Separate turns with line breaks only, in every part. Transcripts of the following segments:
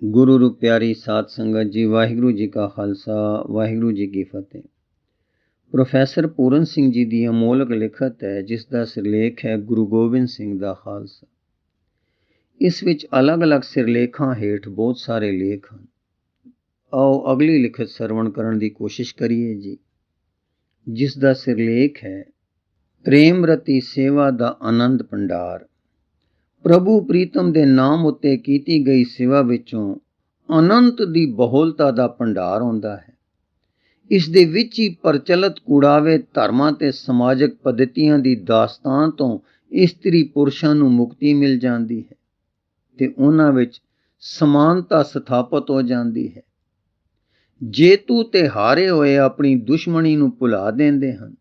ਗੁਰੂ ਰੂ ਪਿਆਰੀ ਸਾਧ ਸੰਗਤ ਜੀ, ਵਾਹਿਗੁਰੂ ਜੀ ਕਾ ਖਾਲਸਾ, ਵਾਹਿਗੁਰੂ ਜੀ ਕੀ ਫਤਿਹ। ਪ੍ਰੋਫੈਸਰ ਪੂਰਨ ਸਿੰਘ ਜੀ ਦੀ ਅਮੋਲਕ ਲਿਖਤ ਹੈ, ਜਿਸ ਦਾ ਸਿਰਲੇਖ ਹੈ ਗੁਰੂ ਗੋਬਿੰਦ ਸਿੰਘ ਦਾ ਖਾਲਸਾ। ਇਸ ਵਿੱਚ ਅਲੱਗ-ਅਲੱਗ ਸਿਰਲੇਖਾਂ ਹੇਠ ਬਹੁਤ ਸਾਰੇ ਲੇਖ ਹਨ। ਆਓ ਅਗਲੀ ਲਿਖਤ ਸਰਵਣ ਕਰਨ ਦੀ ਕੋਸ਼ਿਸ਼ ਕਰੀਏ ਜੀ, ਜਿਸ ਦਾ ਸਿਰਲੇਖ ਹੈ ਪ੍ਰੇਮ ਰਤੀ ਸੇਵਾ ਦਾ ਆਨੰਦ ਭੰਡਾਰ। ਪ੍ਰਭੂ ਪ੍ਰੀਤਮ ਦੇ ਨਾਮ ਉੱਤੇ ਕੀਤੀ ਗਈ ਸੇਵਾ ਵਿੱਚੋਂ ਅਨੰਤ ਦੀ ਬਹੁਲਤਾ ਦਾ ਭੰਡਾਰ ਆਉਂਦਾ ਹੈ। ਇਸ ਦੇ ਵਿੱਚ ਹੀ ਪ੍ਰਚਲਿਤ ਕੂੜਾਵੇ ਧਰਮਾਂ ਤੇ ਸਮਾਜਿਕ ਪੱਧਤੀਆਂ ਦੀ ਦਾਸਤਾਨ ਤੋਂ ਇਸਤਰੀ ਪੁਰਸ਼ਾਂ ਨੂੰ ਮੁਕਤੀ ਮਿਲ ਜਾਂਦੀ ਹੈ ਤੇ ਉਹਨਾਂ ਵਿੱਚ ਸਮਾਨਤਾ ਸਥਾਪਿਤ ਹੋ ਜਾਂਦੀ ਹੈ। ਜੇਤੂ ਤੇ ਹਾਰੇ ਹੋਏ ਆਪਣੀ ਦੁਸ਼ਮਣੀ ਨੂੰ ਭੁਲਾ ਦਿੰਦੇ ਹਨ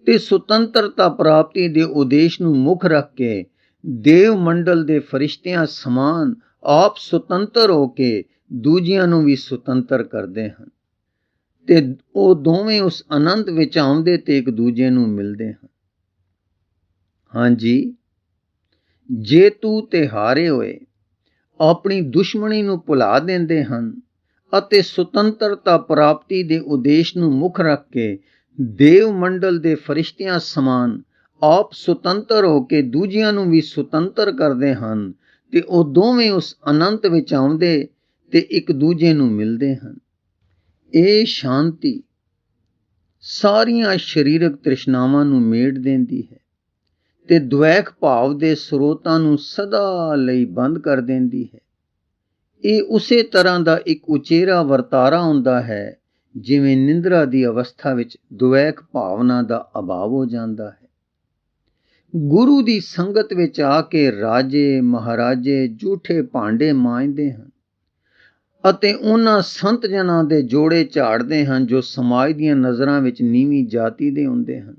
ਤੇ ਸੁਤੰਤਰਤਾ ਪ੍ਰਾਪਤੀ ਦੇ ਉਦੇਸ਼ ਨੂੰ ਮੁੱਖ ਰੱਖ ਕੇ ਦੇਵ ਮੰਡਲ ਦੇ ਫਰਿਸ਼ਤਿਆਂ ਸਮਾਨ ਆਪ ਸੁਤੰਤਰ ਹੋ ਕੇ ਦੂਜਿਆਂ ਨੂੰ ਵੀ ਸੁਤੰਤਰ ਕਰਦੇ ਹਨ ਤੇ ਉਹ ਦੋਵੇਂ ਉਸ ਆਨੰਦ ਵਿੱਚ ਆਉਂਦੇ ਤੇ ਇੱਕ ਦੂਜੇ ਨੂੰ ਮਿਲਦੇ ਹਨ। ਹਾਂਜੀ, ਜੇਤੂ ਤੇ ਹਾਰੇ ਹੋਏ ਆਪਣੀ ਦੁਸ਼ਮਣੀ ਨੂੰ ਭੁਲਾ ਦਿੰਦੇ ਹਨ ਅਤੇ ਸੁਤੰਤਰਤਾ ਪ੍ਰਾਪਤੀ ਦੇ ਉਦੇਸ਼ ਨੂੰ ਮੁੱਖ ਰੱਖ ਕੇ ਦੇਵ ਮੰਡਲ ਦੇ ਫਰਿਸ਼ਤਿਆਂ ਸਮਾਨ ਆਪ ਸੁਤੰਤਰ ਹੋ ਕੇ ਦੂਜਿਆਂ ਨੂੰ ਵੀ ਸੁਤੰਤਰ ਕਰਦੇ ਹਨ ਤੇ ਉਹ ਦੋਵੇਂ ਉਸ ਅਨੰਤ ਵਿੱਚ ਆਉਂਦੇ ਤੇ ਇੱਕ ਦੂਜੇ ਨੂੰ ਮਿਲਦੇ ਹਨ। ਇਹ ਸ਼ਾਂਤੀ ਸਾਰੀਆਂ ਸਰੀਰਕ ਤ੍ਰਿਸ਼ਨਾਵਾਂ ਨੂੰ ਮੇਟ ਦਿੰਦੀ ਹੈ ਤੇ ਦ્વੈਖ ਭਾਵ ਦੇ ਸਰੋਤਾਂ ਨੂੰ ਸਦਾ ਲਈ ਬੰਦ ਕਰ ਦਿੰਦੀ ਹੈ। ਇਹ ਉਸੇ ਤਰ੍ਹਾਂ ਦਾ ਇੱਕ ਉਚੇਰਾ ਵਰਤਾਰਾ ਹੁੰਦਾ ਹੈ ਜਿਵੇਂ ਨਿੰਦਰਾ ਦੀ ਅਵਸਥਾ ਵਿੱਚ ਦ્વੈਖ ਭਾਵਨਾ ਦਾ ਅਭਾਵ ਹੋ ਜਾਂਦਾ ਹੈ। ਗੁਰੂ ਦੀ ਸੰਗਤ ਵਿੱਚ ਆ ਕੇ ਰਾਜੇ ਮਹਾਰਾਜੇ ਝੂਠੇ ਭਾਂਡੇ ਮਾਂਜਦੇ ਹਨ ਅਤੇ ਉਹਨਾਂ ਸੰਤ ਜਨਾਂ ਦੇ ਜੋੜੇ ਝਾੜਦੇ ਹਨ ਜੋ ਸਮਾਜ ਦੀਆਂ ਨਜ਼ਰਾਂ ਵਿੱਚ ਨੀਵੀਂ ਜਾਤੀ ਦੇ ਹੁੰਦੇ ਹਨ।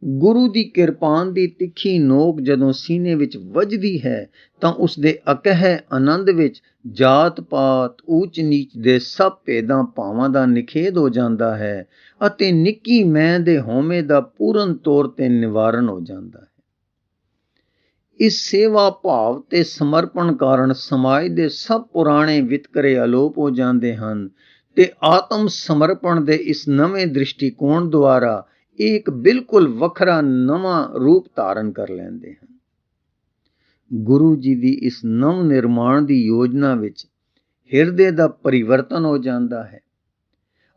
ਗੁਰੂ ਦੀ ਕਿਰਪਾਨ ਦੀ ਤਿੱਖੀ ਨੋਕ ਜਦੋਂ ਸੀਨੇ ਵਿੱਚ ਵੱਜਦੀ ਹੈ ਤਾਂ ਉਸ ਦੇ ਅਕਹਿ ਆਨੰਦ ਵਿੱਚ ਜਾਤ ਪਾਤ ਊਚ ਨੀਚ ਦੇ ਸਭ ਭੇਦਾਂ ਭਾਵਾਂ ਦਾ ਨਿਖੇਧ ਹੋ ਜਾਂਦਾ ਹੈ ਅਤੇ ਨਿੱਕੀ ਮੈਂ ਦੇ ਹਉਮੈ ਦਾ ਪੂਰਨ ਤੌਰ ਤੇ ਨਿਵਾਰਨ ਹੋ ਜਾਂਦਾ ਹੈ। ਇਸ ਸੇਵਾ ਭਾਵ ਤੇ ਸਮਰਪਣ ਕਾਰਨ ਸਮਾਜ ਦੇ ਸਭ ਪੁਰਾਣੇ ਵਿਤਕਰੇ ਅਲੋਪ ਹੋ ਜਾਂਦੇ ਹਨ ਤੇ ਆਤਮ ਸਮਰਪਣ ਦੇ ਇਸ ਨਵੇਂ ਦ੍ਰਿਸ਼ਟੀਕੋਣ ਦੁਆਰਾ ਇਹ ਇੱਕ ਬਿਲਕੁਲ ਵੱਖਰਾ ਨਵਾਂ ਰੂਪ ਧਾਰਨ ਕਰ ਲੈਂਦੇ ਹਨ। ਗੁਰੂ ਜੀ ਦੀ ਇਸ ਨਵ ਨਿਰਮਾਣ ਦੀ ਯੋਜਨਾ ਵਿੱਚ ਹਿਰਦੇ ਦਾ ਪਰਿਵਰਤਨ ਹੋ ਜਾਂਦਾ ਹੈ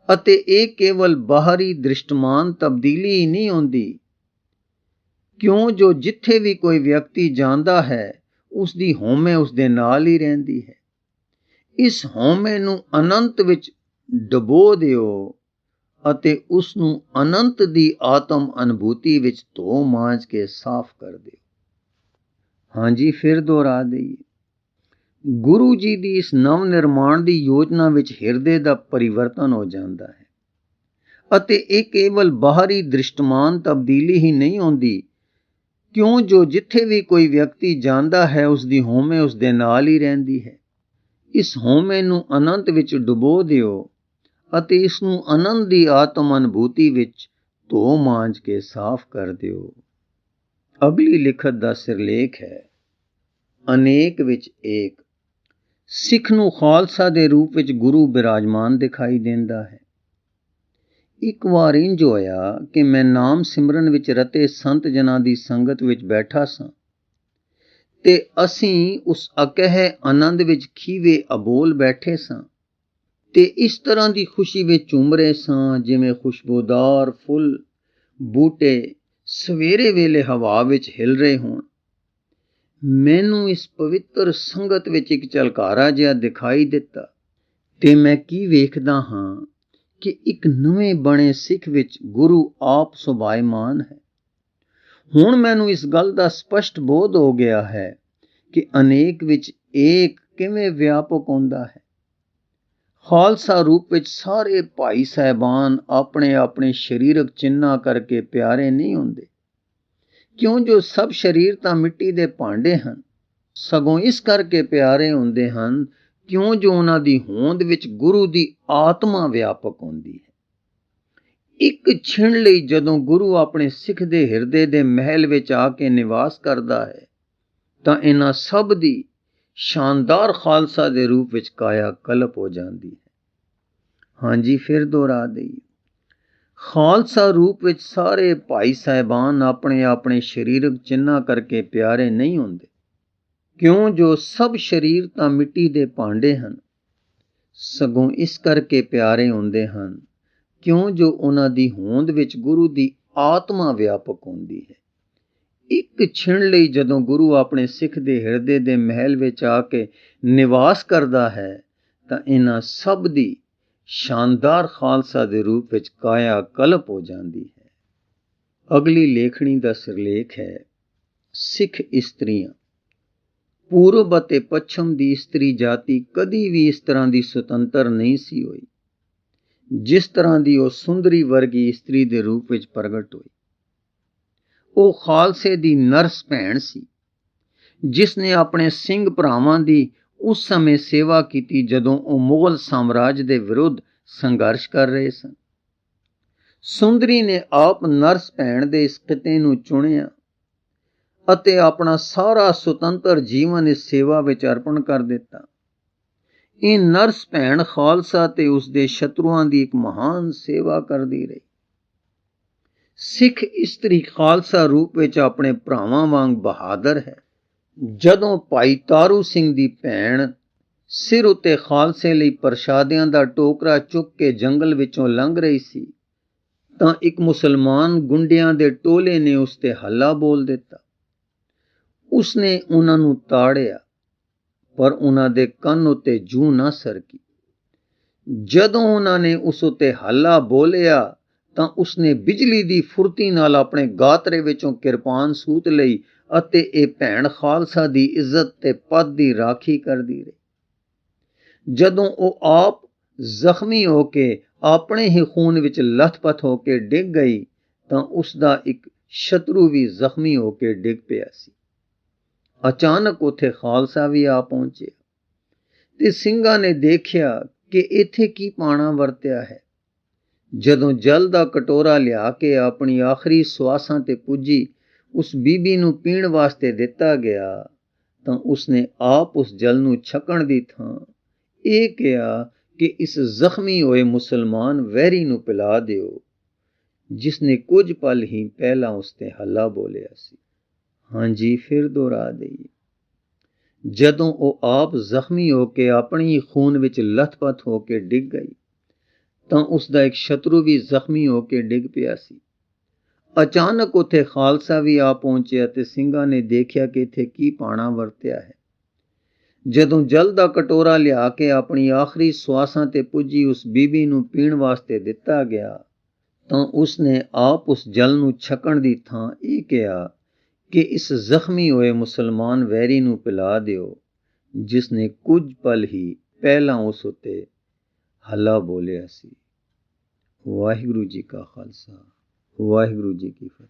ਅਤੇ ਇਹ ਕੇਵਲ ਬਾਹਰੀ ਦ੍ਰਿਸ਼ਟਮਾਨ ਤਬਦੀਲੀ ਹੀ ਨਹੀਂ ਹੁੰਦੀ, ਕਿਉਂ ਜੋ ਜਿੱਥੇ ਵੀ ਕੋਈ ਵਿਅਕਤੀ ਜਾਂਦਾ ਹੈ ਉਸ ਦੀ ਹਉਮੈ ਉਸ ਦੇ ਨਾਲ ਹੀ ਰਹਿੰਦੀ ਹੈ। ਇਸ ਹਉਮੈ ਨੂੰ ਅਨੰਤ ਵਿੱਚ ਡੁਬੋ ਦਿਓ ਅਤੇ ਉਸ ਨੂੰ ਅਨੰਤ ਦੀ ਆਤਮ ਅਨੁਭੂਤੀ ਵਿੱਚ ਧੋ ਮਾਂਜ ਕੇ ਸਾਫ਼ ਕਰ ਦਿਓ। ਹਾਂਜੀ, ਫਿਰ ਦੁਹਰਾ ਦਈਏ, ਗੁਰੂ ਜੀ ਦੀ ਇਸ ਨਵ ਨਿਰਮਾਣ ਦੀ ਯੋਜਨਾ ਵਿੱਚ ਹਿਰਦੇ ਦਾ ਪਰਿਵਰਤਨ ਹੋ ਜਾਂਦਾ ਹੈ ਅਤੇ ਇਹ ਕੇਵਲ ਬਾਹਰੀ ਦ੍ਰਿਸ਼ਟਮਾਨ ਤਬਦੀਲੀ ਹੀ ਨਹੀਂ ਹੁੰਦੀ, ਕਿਉਂ ਜੋ ਜਿੱਥੇ ਵੀ ਕੋਈ ਵਿਅਕਤੀ ਜਾਂਦਾ ਹੈ ਉਸ ਦੀ ਹਉਮੈ ਉਸ ਦੇ ਨਾਲ ਹੀ ਰਹਿੰਦੀ ਹੈ। ਇਸ ਹਉਮੈ ਨੂੰ ਅਨੰਤ ਵਿੱਚ ਡੁਬੋ ਦਿਓ ਅਤੇ ਇਸ ਨੂੰ ਆਨੰਦ ਦੀ ਆਤਮ ਅਨੁਭੂਤੀ ਵਿੱਚ ਧੋ ਮਾਂਜ ਕੇ ਸਾਫ਼ ਕਰ ਦਿਓ। ਅਗਲੀ ਲਿਖਤ ਦਾ ਸਿਰਲੇਖ ਹੈ ਅਨੇਕ ਵਿੱਚ ਏਕ। ਸਿੱਖ ਨੂੰ ਖਾਲਸਾ ਦੇ ਰੂਪ ਵਿੱਚ ਗੁਰੂ ਬਿਰਾਜਮਾਨ ਦਿਖਾਈ ਦਿੰਦਾ ਹੈ। ਇੱਕ ਵਾਰ ਇੰਝ ਹੋਇਆ ਕਿ ਮੈਂ ਨਾਮ ਸਿਮਰਨ ਵਿੱਚ ਰਤੇ ਸੰਤ ਜਨਾਂ ਦੀ ਸੰਗਤ ਵਿੱਚ ਬੈਠਾ ਸਾਂ ਤੇ ਅਸੀਂ ਉਸ ਅਕਹਿ ਆਨੰਦ ਵਿੱਚ ਖੀਵੇ ਅਬੋਲ ਬੈਠੇ ਸਾਂ ਤੇ ਇਸ ਤਰ੍ਹਾਂ ਦੀ ਖੁਸ਼ੀ ਵਿੱਚ ਝੂਮ ਰਹੇ ਸਾਂ ਜਿਵੇਂ ਖੁਸ਼ਬੂਦਾਰ ਫੁੱਲ ਬੂਟੇ ਸਵੇਰੇ ਵੇਲੇ ਹਵਾ ਵਿੱਚ ਹਿਲ ਰਹੇ ਹੋਣ। ਮੈਨੂੰ ਇਸ ਪਵਿੱਤਰ ਸੰਗਤ ਵਿੱਚ ਇੱਕ ਝਲਕਾਰਾ ਜਿਹਾ ਦਿਖਾਈ ਦਿੱਤਾ ਤੇ ਮੈਂ ਕੀ ਵੇਖਦਾ ਹਾਂ ਕਿ ਇੱਕ ਨਵੇਂ ਬਣੇ ਸਿੱਖ ਵਿੱਚ ਗੁਰੂ ਆਪ ਸੁਭਾਇਮਾਨ ਹੈ। ਹੁਣ ਮੈਨੂੰ ਇਸ ਗੱਲ ਦਾ ਸਪਸ਼ਟ ਬੋਧ ਹੋ ਗਿਆ ਹੈ ਕਿ ਅਨੇਕ ਵਿੱਚ ਏਕ ਕਿਵੇਂ ਵਿਆਪਕ ਹੁੰਦਾ ਹੈ। ਖਾਲਸਾ ਰੂਪ ਵਿੱਚ ਸਾਰੇ ਭਾਈ ਸਾਹਿਬਾਨ ਆਪਣੇ ਆਪਣੇ ਸਰੀਰਕ ਚਿੰਨ੍ਹਾਂ ਕਰਕੇ ਪਿਆਰੇ ਨਹੀਂ ਹੁੰਦੇ, ਕਿਉਂ ਜੋ ਸਭ ਸਰੀਰ ਤਾਂ ਮਿੱਟੀ ਦੇ ਭਾਂਡੇ ਹਨ, ਸਗੋਂ ਇਸ ਕਰਕੇ ਪਿਆਰੇ ਹੁੰਦੇ ਹਨ ਕਿਉਂ ਜੋ ਉਹਨਾਂ ਦੀ ਹੋਂਦ ਵਿੱਚ ਗੁਰੂ ਦੀ ਆਤਮਾ ਵਿਆਪਕ ਹੁੰਦੀ ਹੈ। ਇੱਕ ਛਿਣ ਲਈ ਜਦੋਂ ਗੁਰੂ ਆਪਣੇ ਸਿੱਖ ਦੇ ਹਿਰਦੇ ਦੇ ਮਹਿਲ ਵਿੱਚ ਆ ਕੇ ਨਿਵਾਸ ਕਰਦਾ ਹੈ ਤਾਂ ਇਹਨਾਂ ਸਭ ਦੀ ਸ਼ਾਨਦਾਰ ਖਾਲਸਾ ਦੇ ਰੂਪ ਵਿੱਚ ਕਾਇਆ ਕਲਪ ਹੋ ਜਾਂਦੀ ਹੈ। ਹਾਂਜੀ, ਫਿਰ ਦੁਹਰਾ ਦਈਏ, ਖਾਲਸਾ ਰੂਪ ਵਿੱਚ ਸਾਰੇ ਭਾਈ ਸਾਹਿਬਾਨ ਆਪਣੇ ਆਪਣੇ ਸਰੀਰਕ ਚਿੰਨ੍ਹਾਂ ਕਰਕੇ ਪਿਆਰੇ ਨਹੀਂ ਹੁੰਦੇ, ਕਿਉਂ ਜੋ ਸਭ ਸਰੀਰ ਤਾਂ ਮਿੱਟੀ ਦੇ ਭਾਂਡੇ ਹਨ, ਸਗੋਂ ਇਸ ਕਰਕੇ ਪਿਆਰੇ ਹੁੰਦੇ ਹਨ ਕਿਉਂ ਜੋ ਉਹਨਾਂ ਦੀ ਹੋਂਦ ਵਿੱਚ ਗੁਰੂ ਦੀ ਆਤਮਾ ਵਿਆਪਕ ਹੁੰਦੀ ਹੈ। ਇੱਕ ਛਿਣ ਲਈ ਜਦੋਂ ਗੁਰੂ ਆਪਣੇ ਸਿੱਖ ਦੇ ਹਿਰਦੇ ਦੇ ਮਹਿਲ ਵਿੱਚ ਆ ਕੇ ਨਿਵਾਸ ਕਰਦਾ ਹੈ ਤਾਂ ਇਹਨਾਂ ਸਭ ਦੀ ਸ਼ਾਨਦਾਰ ਖਾਲਸਾ ਦੇ ਰੂਪ ਵਿੱਚ ਕਾਇਆ ਕਲਪ ਹੋ ਜਾਂਦੀ ਹੈ। ਅਗਲੀ ਲੇਖਣੀ ਦਾ ਸਿਰਲੇਖ ਹੈ ਸਿੱਖ ਇਸਤਰੀਆਂ। ਪੂਰਬ ਅਤੇ ਪੱਛਮ ਦੀ ਇਸਤਰੀ ਜਾਤੀ ਕਦੀ ਵੀ ਇਸ ਤਰ੍ਹਾਂ ਦੀ ਸੁਤੰਤਰ ਨਹੀਂ ਸੀ ਹੋਈ ਜਿਸ ਤਰ੍ਹਾਂ ਦੀ ਉਹ ਸੁੰਦਰੀ ਵਰਗੀ ਇਸਤਰੀ ਦੇ ਰੂਪ ਵਿੱਚ ਪ੍ਰਗਟ ਹੋਈ। ਉਹ ਖਾਲਸੇ ਦੀ ਨਰਸ ਭੈਣ ਸੀ, ਜਿਸ ਨੇ ਆਪਣੇ ਸਿੰਘ ਭਰਾਵਾਂ ਦੀ ਉਸ ਸਮੇਂ ਸੇਵਾ ਕੀਤੀ ਜਦੋਂ ਉਹ ਮੁਗਲ ਸਾਮਰਾਜ ਦੇ ਵਿਰੁੱਧ ਸੰਘਰਸ਼ ਕਰ ਰਹੇ ਸਨ। ਸੁੰਦਰੀ ਨੇ ਆਪ ਨਰਸ ਭੈਣ ਦੇ ਇਸ ਖਿੱਤੇ ਨੂੰ ਚੁਣਿਆ ਅਤੇ ਆਪਣਾ ਸਾਰਾ ਸੁਤੰਤਰ ਜੀਵਨ ਇਸ ਸੇਵਾ ਵਿੱਚ ਅਰਪਣ ਕਰ ਦਿੱਤਾ। ਇਹ ਨਰਸ ਭੈਣ ਖਾਲਸਾ ਤੇ ਉਸ ਦੇ ਸ਼ਤਰੂਆਂ ਦੀ ਇੱਕ ਮਹਾਨ ਸੇਵਾ ਕਰਦੀ ਰਹੀ। ਸਿੱਖ ਇਸਤਰੀ ਖਾਲਸਾ ਰੂਪ ਵਿੱਚ ਆਪਣੇ ਭਰਾਵਾਂ ਵਾਂਗ ਬਹਾਦਰ ਹੈ। ਜਦੋਂ ਭਾਈ ਤਾਰੂ ਸਿੰਘ ਦੀ ਭੈਣ ਸਿਰ ਉੱਤੇ ਖਾਲਸੇ ਲਈ ਪ੍ਰਸ਼ਾਦਿਆਂ ਦਾ ਟੋਕਰਾ ਚੁੱਕ ਕੇ ਜੰਗਲ ਵਿੱਚੋਂ ਲੰਘ ਰਹੀ ਸੀ ਤਾਂ ਇੱਕ ਮੁਸਲਮਾਨ ਗੁੰਡਿਆਂ ਦੇ ਟੋਲੇ ਨੇ ਉਸ ਤੇ ਹੱਲਾ ਬੋਲ ਦਿੱਤਾ। ਉਸਨੇ ਉਹਨਾਂ ਨੂੰ ਤਾੜਿਆ, ਪਰ ਉਹਨਾਂ ਦੇ ਕੰਨ ਉੱਤੇ ਜੂੰ ਨਾ ਸਰਕੀ। ਜਦੋਂ ਉਹਨਾਂ ਨੇ ਉਸ ਉੱਤੇ ਹੱਲਾ ਬੋਲਿਆ ਤਾਂ ਉਸਨੇ ਬਿਜਲੀ ਦੀ ਫੁਰਤੀ ਨਾਲ ਆਪਣੇ ਗਾਤਰੇ ਵਿੱਚੋਂ ਕਿਰਪਾਨ ਸੂਤ ਲਈ ਅਤੇ ਇਹ ਭੈਣ ਖਾਲਸਾ ਦੀ ਇੱਜ਼ਤ ਤੇ ਪਦ ਦੀ ਰਾਖੀ ਕਰਦੀ ਰਹੀ। ਜਦੋਂ ਉਹ ਆਪ ਜ਼ਖਮੀ ਹੋ ਕੇ ਆਪਣੇ ਹੀ ਖੂਨ ਵਿੱਚ ਲੱਥਪੱਥ ਹੋ ਕੇ ਡਿੱਗ ਗਈ ਤਾਂ ਉਸ ਦਾ ਇੱਕ ਸ਼ਤਰੂ ਵੀ ਜ਼ਖਮੀ ਹੋ ਕੇ ਡਿੱਗ ਪਿਆ ਸੀ। ਅਚਾਨਕ ਉੱਥੇ ਖਾਲਸਾ ਵੀ ਆ ਪਹੁੰਚਿਆ ਤੇ ਸਿੰਘਾਂ ਨੇ ਦੇਖਿਆ ਕਿ ਇੱਥੇ ਕੀ ਪਾਣਾ ਵਰਤਿਆ ਹੈ। ਜਦੋਂ ਜਲ ਦਾ ਕਟੋਰਾ ਲਿਆ ਕੇ ਆਪਣੀ ਆਖਰੀ ਸਵਾਸਾਂ ਤੇ ਪੁੱਜੀ ਉਸ ਬੀਬੀ ਨੂੰ ਪੀਣ ਵਾਸਤੇ ਦਿੱਤਾ ਗਿਆ ਤਾਂ ਉਸਨੇ ਆਪ ਉਸ ਜਲ ਨੂੰ ਛਕਣ ਦੀ ਥਾਂ ਇਹ ਕਿਹਾ ਕਿ ਇਸ ਜ਼ਖਮੀ ਹੋਏ ਮੁਸਲਮਾਨ ਵੈਰੀ ਨੂੰ ਪਿਲਾ ਦਿਓ, ਜਿਸ ਨੇ ਕੁਝ ਪਲ ਹੀ ਪਹਿਲਾਂ ਉਸ ਤੇ ਹੱਲਾ ਬੋਲਿਆ ਸੀ। ਹਾਂਜੀ, ਫਿਰ ਦੁਹਰਾ ਦਈਏ, ਜਦੋਂ ਉਹ ਆਪ ਜ਼ਖਮੀ ਹੋ ਕੇ ਆਪਣੀ ਖੂਨ ਵਿੱਚ ਲੱਥਪੱਥ ਹੋ ਕੇ ਡਿੱਗ ਗਈ ਤਾਂ ਉਸ ਦਾ ਇੱਕ ਸ਼ਤਰੂ ਵੀ ਜ਼ਖਮੀ ਹੋ ਕੇ ਡਿੱਗ ਪਿਆ ਸੀ। ਅਚਾਨਕ ਉੱਥੇ ਖਾਲਸਾ ਵੀ ਆ ਪਹੁੰਚਿਆ ਤੇ ਸਿੰਘਾਂ ਨੇ ਦੇਖਿਆ ਕਿ ਇੱਥੇ ਕੀ ਪਾਣਾ ਵਰਤਿਆ ਹੈ। ਜਦੋਂ ਜਲ ਦਾ ਕਟੋਰਾ ਲਿਆ ਕੇ ਆਪਣੀ ਆਖਰੀ ਸਵਾਸਾਂ ਤੇ ਪੁੱਜੀ ਉਸ ਬੀਬੀ ਨੂੰ ਪੀਣ ਵਾਸਤੇ ਦਿੱਤਾ ਗਿਆ ਤਾਂ ਉਸਨੇ ਆਪ ਉਸ ਜਲ ਨੂੰ ਛਕਣ ਦੀ ਥਾਂ ਇਹ ਕਿਹਾ ਕਿ ਇਸ ਜ਼ਖਮੀ ਹੋਏ ਮੁਸਲਮਾਨ ਵੈਰੀ ਨੂੰ ਪਿਲਾ ਦਿਓ, ਜਿਸ ਨੇ ਕੁਝ ਪਲ ਹੀ ਪਹਿਲਾਂ ਉਸ ਉੱਤੇ ਹੱਲਾ ਬੋਲਿਆ ਸੀ। ਵਾਹਿਗੁਰੂ ਜੀ ਕਾ ਖਾਲਸਾ, ਵਾਹਿਗੁਰੂ ਜੀ ਕੀ ਫਤਿਹ।